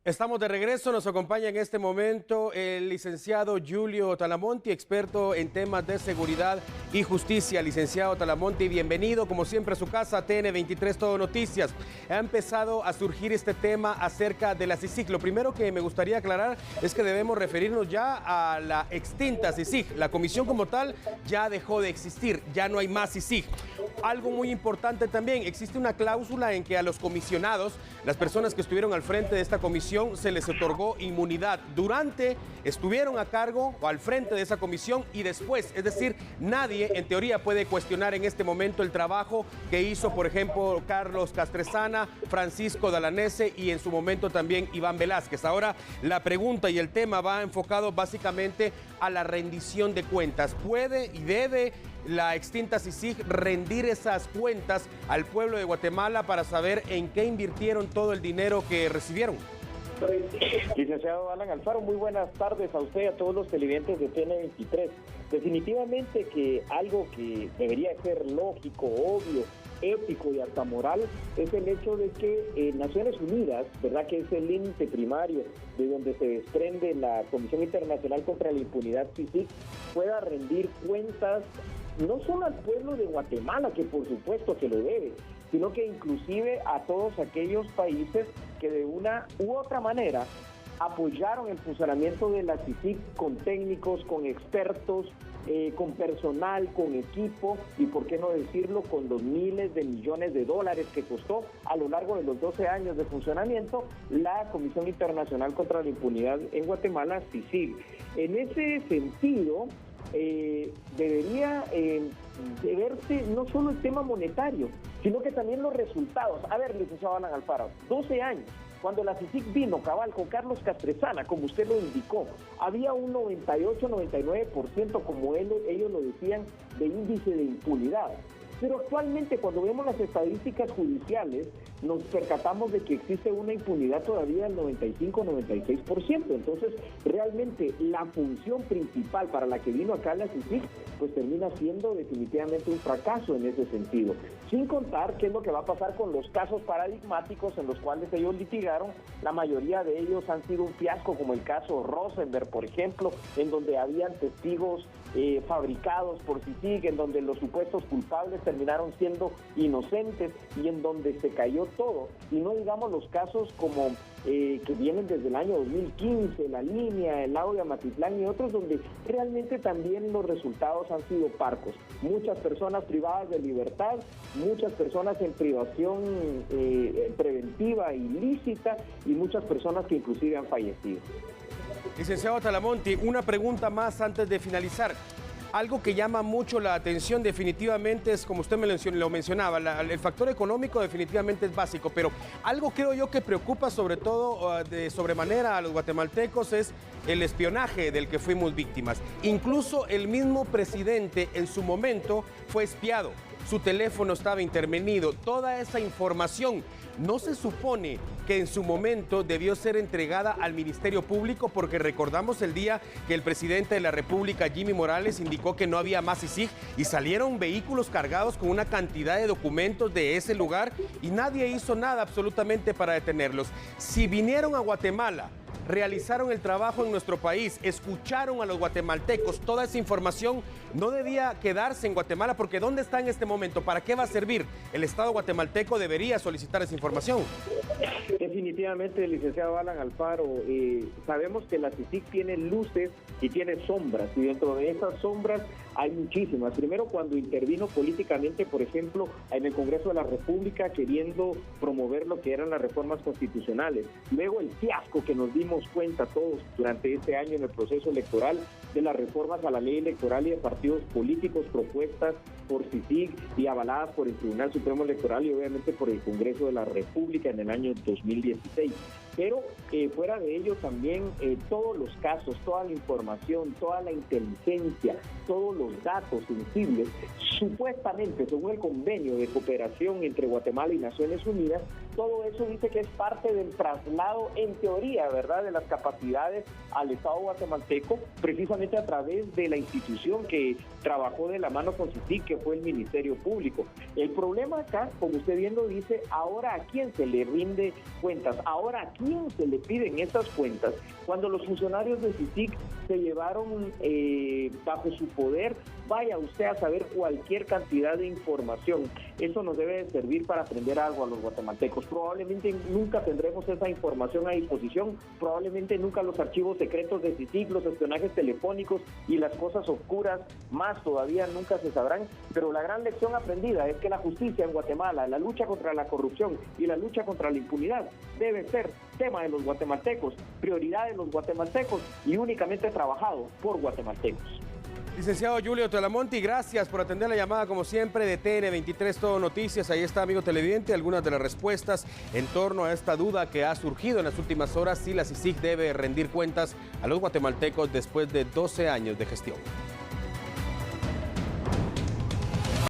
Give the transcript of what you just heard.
Estamos de regreso, nos acompaña en este momento el licenciado Giulio Talamonti, experto en temas de seguridad y justicia. Licenciado Talamonti, bienvenido como siempre a su casa, TN23 Todo Noticias. Ha empezado a surgir este tema acerca de la CICIG. Lo primero que me gustaría aclarar es que debemos referirnos ya a la extinta CICIG. La comisión como tal ya dejó de existir, ya no hay más CICIG. Algo muy importante también, existe una cláusula en que a los comisionados, las personas que estuvieron al frente de esta comisión, se les otorgó inmunidad durante, estuvieron a cargo o al frente de esa comisión y después, es decir, nadie en teoría puede cuestionar en este momento el trabajo que hizo, por ejemplo, Carlos Castresana, Francisco Dalanese y en su momento también Iván Velázquez. Ahora la pregunta y el tema va enfocado básicamente a la rendición de cuentas. ¿Puede y debe la extinta CICIG rendir esas cuentas al pueblo de Guatemala para saber en qué invirtieron todo el dinero que recibieron? Licenciado Alan Alfaro, muy buenas tardes a usted y a todos los televidentes de TN23. Definitivamente que algo que debería ser lógico, obvio, ético y hasta moral es el hecho de que Naciones Unidas, ¿verdad?, que es el ente primario de donde se desprende la Comisión Internacional contra la Impunidad CICIG, pueda rendir cuentas no solo al pueblo de Guatemala, que por supuesto que lo debe, sino que inclusive a todos aquellos países que de una u otra manera apoyaron el funcionamiento de la CICIG con técnicos, con expertos, con personal, con equipo y, por qué no decirlo, con los miles de millones de dólares que costó a lo largo de los 12 años de funcionamiento la Comisión Internacional contra la Impunidad en Guatemala, CICIG. En ese sentido, debería de verse no solo el tema monetario, sino que también los resultados. A ver, licenciado Alan Alfaro, 12 años, cuando la CICIG vino cabal con Carlos Castresana, como usted lo indicó, había un 98-99%, como ellos lo decían, de índice de impunidad. Pero actualmente, cuando vemos las estadísticas judiciales, nos percatamos de que existe una impunidad todavía del 95-96%. Entonces, realmente la función principal para la que vino acá la CICIG, pues termina siendo definitivamente un fracaso en ese sentido. Sin contar qué es lo que va a pasar con los casos paradigmáticos en los cuales ellos litigaron. La mayoría de ellos han sido un fiasco, como el caso Rosenberg, por ejemplo, en donde habían testigos fabricados por CICIG, en donde los supuestos culpables terminaron siendo inocentes y en donde se cayó todo. Y no digamos los casos como que vienen desde el año 2015, La Línea, el lago de Amatitlán y otros, donde realmente también los resultados han sido parcos. Muchas personas privadas de libertad, muchas personas en privación preventiva ilícita y muchas personas que inclusive han fallecido. Licenciado Talamonti, una pregunta más antes de finalizar. Algo que llama mucho la atención definitivamente es, como usted lo mencionaba, el factor económico definitivamente es básico, pero algo creo yo que preocupa sobre todo de sobremanera a los guatemaltecos es el espionaje del que fuimos víctimas. Incluso el mismo presidente en su momento fue espiado, su teléfono estaba intervenido, toda esa información no se supone que en su momento debió ser entregada al Ministerio Público, porque recordamos el día que el presidente de la República, Jimmy Morales, indicó que no había más CICIG y salieron vehículos cargados con una cantidad de documentos de ese lugar y nadie hizo nada absolutamente para detenerlos. Si vinieron a Guatemala, realizaron el trabajo en nuestro país, escucharon a los guatemaltecos, toda esa información no debía quedarse en Guatemala, porque ¿dónde está en este momento? ¿Para qué va a servir? El Estado guatemalteco debería solicitar esa información. Definitivamente, licenciado Alan Alfaro, sabemos que la CICIG tiene luces y tiene sombras, y dentro de esas sombras hay muchísimas. Primero, cuando intervino políticamente, por ejemplo, en el Congreso de la República, queriendo promover lo que eran las reformas constitucionales. Luego, el fiasco que nos dimos cuenta todos durante este año en el proceso electoral de las reformas a la ley electoral y de partidos políticos propuestas por CICIG y avaladas por el Tribunal Supremo Electoral y obviamente por el Congreso de la República en el año 2016. Pero fuera de ello también todos los casos, toda la información, toda la inteligencia, todos los datos sensibles, supuestamente según el convenio de cooperación entre Guatemala y Naciones Unidas, todo eso dice que es parte del traslado, en teoría, ¿verdad?, de las capacidades al Estado guatemalteco, precisamente a través de la institución que trabajó de la mano con CICIG, que fue el Ministerio Público. El problema acá, como usted bien lo dice, ahora a quién se le rinde cuentas, ahora a quién quién se le piden estas cuentas cuando los funcionarios de CICIG se llevaron bajo su poder? Vaya usted a saber cualquier cantidad de información. Eso nos debe servir para aprender algo a los guatemaltecos. Probablemente nunca tendremos esa información a disposición, probablemente nunca los archivos secretos de CICIG, los espionajes telefónicos y las cosas oscuras más todavía nunca se sabrán, pero la gran lección aprendida es que la justicia en Guatemala, la lucha contra la corrupción y la lucha contra la impunidad debe ser tema de los guatemaltecos, prioridad de los guatemaltecos y únicamente trabajado por guatemaltecos. Licenciado Julio Talamonti, gracias por atender la llamada como siempre de TN23 Todo Noticias. Ahí está, amigo televidente, algunas de las respuestas en torno a esta duda que ha surgido en las últimas horas si la CICIG debe rendir cuentas a los guatemaltecos después de 12 años de gestión.